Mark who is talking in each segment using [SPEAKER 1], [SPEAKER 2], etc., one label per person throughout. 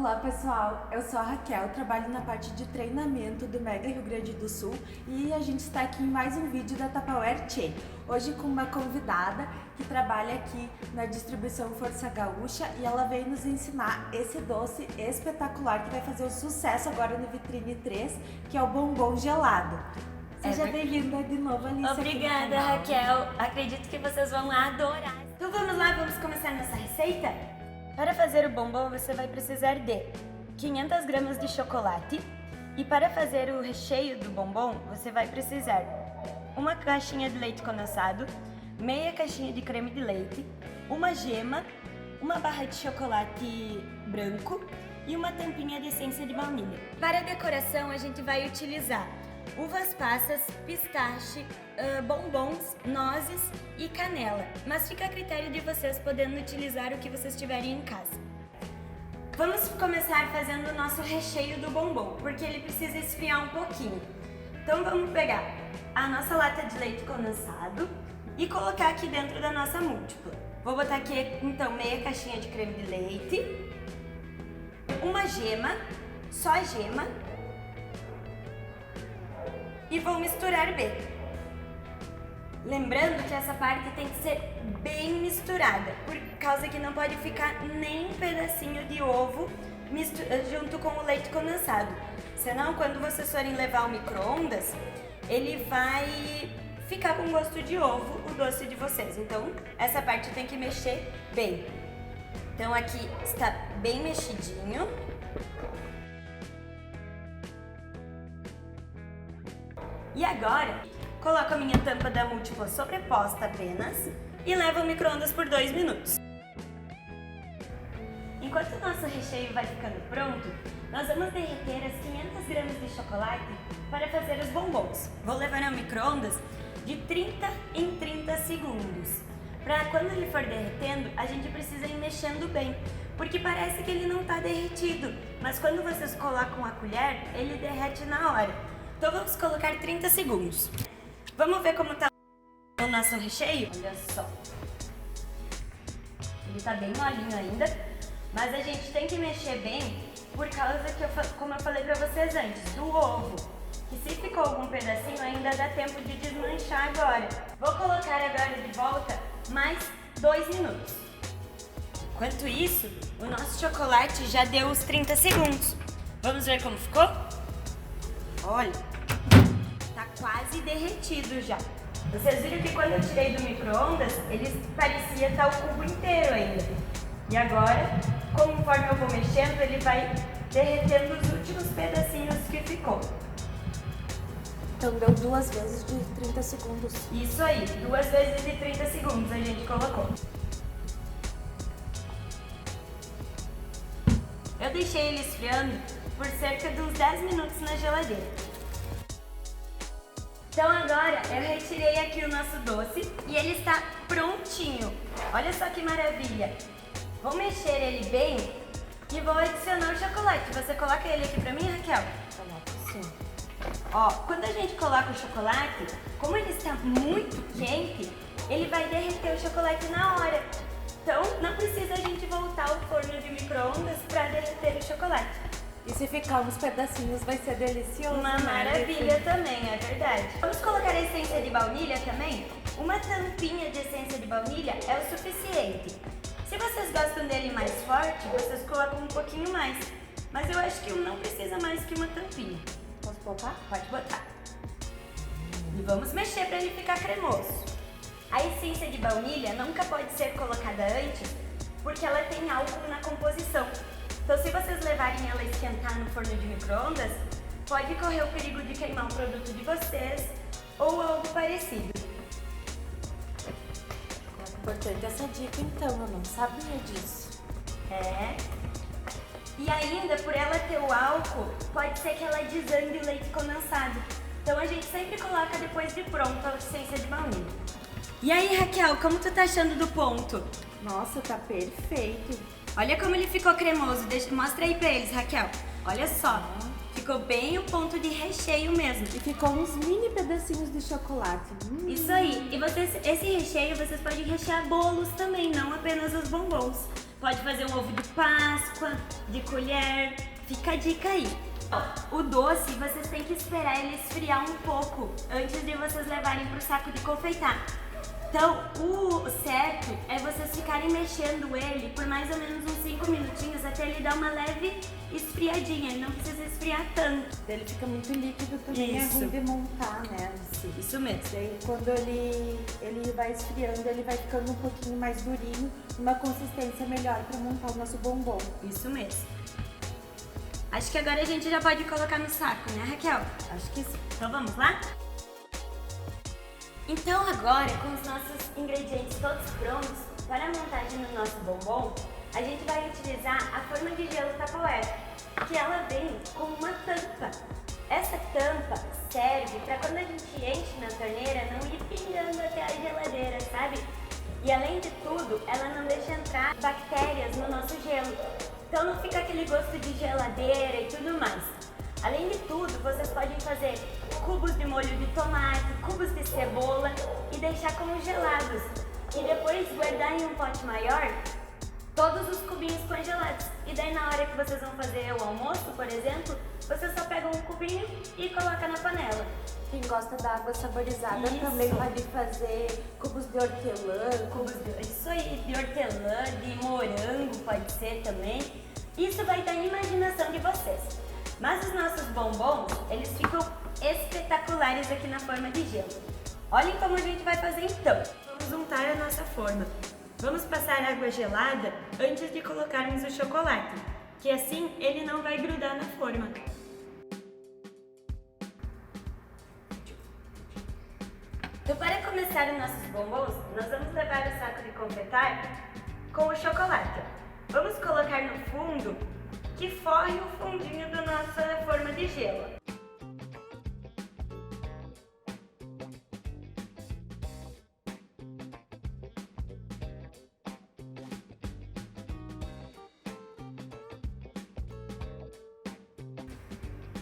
[SPEAKER 1] Olá pessoal, eu sou a Raquel, trabalho na parte de treinamento do Mega Rio Grande do Sul e a gente está aqui em mais um vídeo da Tupperware Tchê. Hoje com uma convidada que trabalha aqui na distribuição Força Gaúcha e ela veio nos ensinar esse doce espetacular que vai fazer o sucesso agora no Vitrine 3, que é o bombom gelado. Seja bem-vinda de novo, Alice.
[SPEAKER 2] Obrigada, Raquel. Acredito que vocês vão adorar. Então vamos lá, vamos começar nossa receita? Para fazer o bombom, você vai precisar de 500 gramas de chocolate. E para fazer o recheio do bombom, você vai precisar uma caixinha de leite condensado, meia caixinha de creme de leite, uma gema, uma barra de chocolate branco e uma tampinha de essência de baunilha. Para a decoração, a gente vai utilizar uvas passas, pistache, bombons, nozes e canela. Mas fica a critério de vocês podendo utilizar o que vocês tiverem em casa. Vamos começar fazendo o nosso recheio do bombom, porque ele precisa esfriar um pouquinho. Então vamos pegar a nossa lata de leite condensado e colocar aqui dentro da nossa múltipla. Vou botar aqui então meia caixinha de creme de leite, uma gema, só a gema, e vou misturar bem. Lembrando que essa parte tem que ser bem misturada, por causa que não pode ficar nem um pedacinho de ovo junto com o leite condensado. Senão, quando vocês forem levar ao micro-ondas, ele vai ficar com gosto de ovo, o doce de vocês. Então, essa parte tem que mexer bem. Então, aqui está bem mexidinho. E agora, coloco a minha tampa da múltipla sobreposta apenas e levo ao micro-ondas por 2 minutos. Enquanto o nosso recheio vai ficando pronto, nós vamos derreter as 500 gramas de chocolate para fazer os bombons. Vou levar ao micro-ondas de 30 em 30 segundos. Para quando ele for derretendo, a gente precisa ir mexendo bem, porque parece que ele não está derretido, mas quando vocês colocam a colher, ele derrete na hora. Então vamos colocar 30 segundos. Vamos ver como tá o nosso recheio? Olha só. Ele tá bem molinho ainda, mas a gente tem que mexer bem por causa que, como eu falei pra vocês antes, do ovo. Que se ficou algum pedacinho ainda dá tempo de desmanchar agora. Vou colocar agora de volta mais 2 minutos. Enquanto isso, o nosso chocolate já deu os 30 segundos. Vamos ver como ficou? Olha, tá quase derretido já. Vocês viram que quando eu tirei do micro-ondas, ele parecia estar o cubo inteiro ainda. E agora, conforme eu vou mexendo, ele vai derretendo os últimos pedacinhos que ficou.
[SPEAKER 1] Então deu 2 vezes de 30 segundos.
[SPEAKER 2] Isso aí, 2 vezes de 30 segundos a gente colocou. Eu deixei ele esfriando por cerca de uns 10 minutos na geladeira. Então agora eu retirei aqui o nosso doce e ele está prontinho. Olha só que maravilha. Vou mexer ele bem e vou adicionar o chocolate. Você coloca ele aqui pra mim, Raquel?
[SPEAKER 1] Coloco sim.
[SPEAKER 2] Ó, quando a gente coloca o chocolate, como ele está muito quente, ele vai derreter o chocolate na hora. Então não precisa a gente voltar ao forno de micro-ondas para derreter o chocolate.
[SPEAKER 1] E se ficar uns pedacinhos vai ser delicioso.
[SPEAKER 2] Uma maravilha também, é verdade. Vamos colocar a essência de baunilha também? Uma tampinha de essência de baunilha é o suficiente. Se vocês gostam dele mais forte, vocês colocam um pouquinho mais. Mas eu acho que não precisa mais que uma tampinha.
[SPEAKER 1] Posso botar?
[SPEAKER 2] Pode botar. E vamos mexer para ele ficar cremoso. A essência de baunilha nunca pode ser colocada antes, porque ela tem álcool na composição. Então, se vocês levarem ela a esquentar no forno de micro-ondas, pode correr o perigo de queimar um produto de vocês ou algo parecido.
[SPEAKER 1] Importante essa dica então, eu não sabia disso.
[SPEAKER 2] É. E ainda, por ela ter o álcool, pode ser que ela desande o leite condensado. Então, a gente sempre coloca depois de pronto a essência de baunilha. E aí, Raquel, como tu tá achando do ponto?
[SPEAKER 1] Nossa, tá perfeito.
[SPEAKER 2] Olha como ele ficou cremoso. Mostra aí pra eles, Raquel. Olha só. Ficou bem o ponto de recheio mesmo.
[SPEAKER 1] E ficou uns mini pedacinhos de chocolate.
[SPEAKER 2] Isso aí. E esse recheio vocês podem rechear bolos também, não apenas os bombons. Pode fazer um ovo de Páscoa, de colher, fica a dica aí. O doce, vocês têm que esperar ele esfriar um pouco antes de vocês levarem para o saco de confeitar. Então, o certo é vocês ficarem mexendo ele por mais ou menos uns 5 minutinhos até ele dar uma leve esfriadinha. Ele não precisa esfriar tanto.
[SPEAKER 1] Ele fica muito líquido também,
[SPEAKER 2] Isso.
[SPEAKER 1] é ruim de montar, né?
[SPEAKER 2] Isso mesmo.
[SPEAKER 1] Daí, quando ele vai esfriando, ele vai ficando um pouquinho mais durinho, uma consistência melhor para montar o nosso bombom.
[SPEAKER 2] Isso mesmo. Acho que agora a gente já pode colocar no saco, né, Raquel?
[SPEAKER 1] Acho que sim.
[SPEAKER 2] Então vamos lá? Então agora, com os nossos ingredientes todos prontos para a montagem do nosso bombom, a gente vai utilizar a forma de gelo Tupperware, que ela vem com uma tampa. Essa tampa serve para quando a gente enche na torneira não ir pingando até a geladeira, sabe? E além de tudo, ela não deixa entrar bactérias no nosso gelo. Então não fica aquele gosto de geladeira e tudo mais. Além de tudo, vocês podem fazer cubos de molho de tomate, cubos de cebola e deixar congelados. E depois guardar em um pote maior todos os cubinhos congelados. E daí na hora que vocês vão fazer o almoço, por exemplo, vocês só pegam um cubinho e colocam na panela.
[SPEAKER 1] Quem gosta da água saborizada
[SPEAKER 2] Isso.
[SPEAKER 1] também pode fazer cubos de hortelã,
[SPEAKER 2] Isso aí, de hortelã, de morango pode ser também. Isso vai da imaginação de vocês. Mas os nossos bombons, eles ficam espetaculares aqui na forma de gelo. Olhem como a gente vai fazer então. Vamos untar a nossa forma. Vamos passar água gelada antes de colocarmos o chocolate, que assim ele não vai grudar na forma. Então, para começar os nossos bombons, nós vamos levar o saco de confeitar com o chocolate. Vamos colocar no fundo, que forre o fundinho da nossa forma de gelo.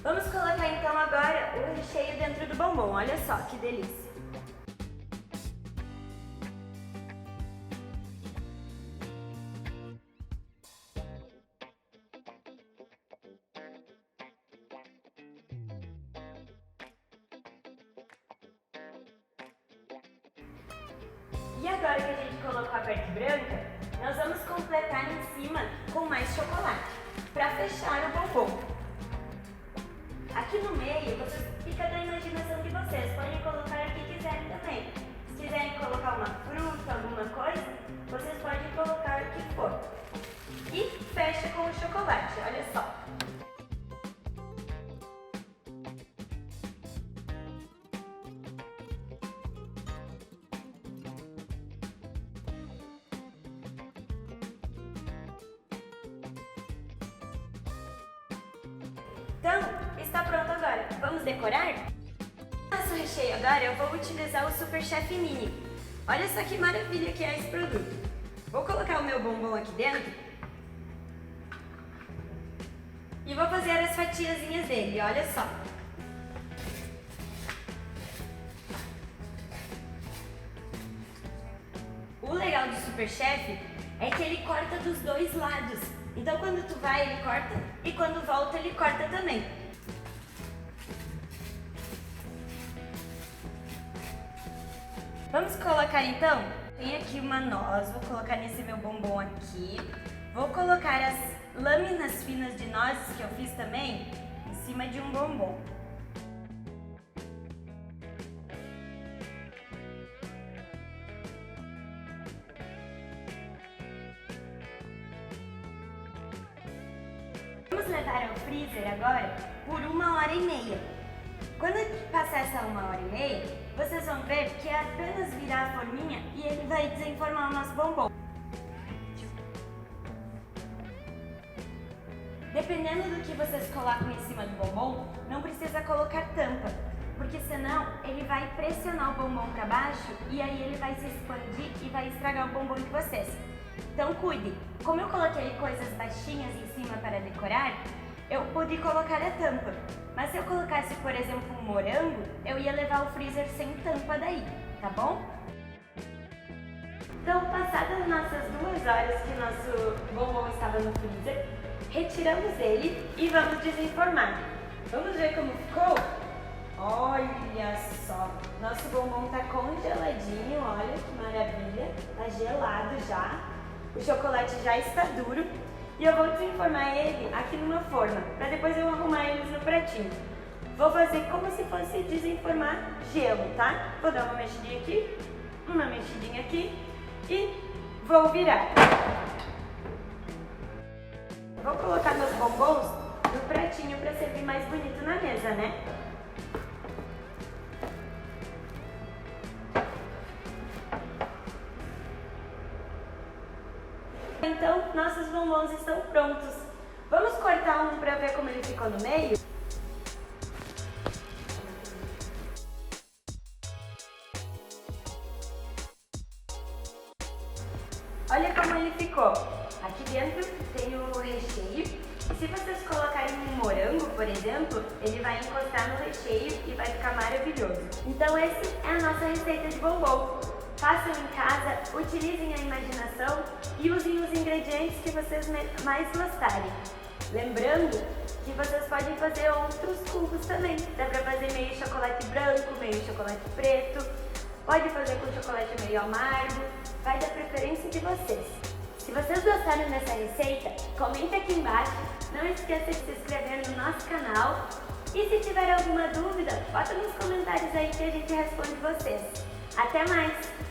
[SPEAKER 2] Vamos colocar então agora o recheio dentro do bombom. Olha só que delícia! E agora que a gente colocou a parte branca, nós vamos completar em cima com mais chocolate, para fechar o bombom. Aqui no meio, fica da imaginação de vocês, podem colocar o que quiserem também. Se quiserem colocar uma fruta, alguma coisa, vocês podem colocar o que for. E fecha com o chocolate, olha só. Então, está pronto agora. Vamos decorar? Nosso recheio agora eu vou utilizar o Super Chef Mini. Olha só que maravilha que é esse produto. Vou colocar o meu bombom aqui dentro. E vou fazer as fatiazinhas dele, olha só. O legal do Super Chef é que ele corta dos dois lados. Então quando tu vai, ele corta, e quando volta, ele corta também. Vamos colocar então? Tem aqui uma noz, vou colocar nesse meu bombom aqui. Vou colocar as lâminas finas de nozes que eu fiz também em cima de um bombom. Vamos levar ao freezer agora por 1h30. Quando passar essa 1h30, vocês vão ver que é apenas virar a forminha e ele vai desenformar o nosso bombom. Dependendo do que vocês colocam em cima do bombom, não precisa colocar tampa, porque senão ele vai pressionar o bombom para baixo e aí ele vai se expandir e vai estragar o bombom de vocês. Então cuide! Como eu coloquei coisas baixinhas em cima para decorar, eu pude colocar a tampa. Mas se eu colocasse, por exemplo, um morango, eu ia levar o freezer sem tampa daí, tá bom? Então, passadas nossas 2 horas que nosso bombom estava no freezer, retiramos ele e vamos desenformar. Vamos ver como ficou? Olha só, nosso bombom tá congeladinho, olha que maravilha, tá gelado já, o chocolate já está duro e eu vou desenformar ele aqui numa forma, para depois eu arrumar eles no pratinho. Vou fazer como se fosse desenformar gelo, tá? Vou dar uma mexidinha aqui, uma mexidinha aqui e vou virar. Vou colocar meus bombons no pratinho para servir mais bonito na mesa, né? Então, nossos bombons estão prontos. Vamos cortar um para ver como ele ficou no meio? Olha como ele ficou. Aqui dentro tem o recheio. E se vocês colocarem um morango, por exemplo, ele vai encostar no recheio e vai ficar maravilhoso. Então essa é a nossa receita de bombom. Façam em casa, utilizem a imaginação e usem os ingredientes que vocês mais gostarem. Lembrando que vocês podem fazer outros cubos também. Dá pra fazer meio chocolate branco, meio chocolate preto. Pode fazer com chocolate meio amargo. Vai da preferência de vocês. Se vocês gostaram dessa receita, comenta aqui embaixo. Não esqueça de se inscrever no nosso canal. E se tiver alguma dúvida, bota nos comentários aí que a gente responde vocês. Até mais!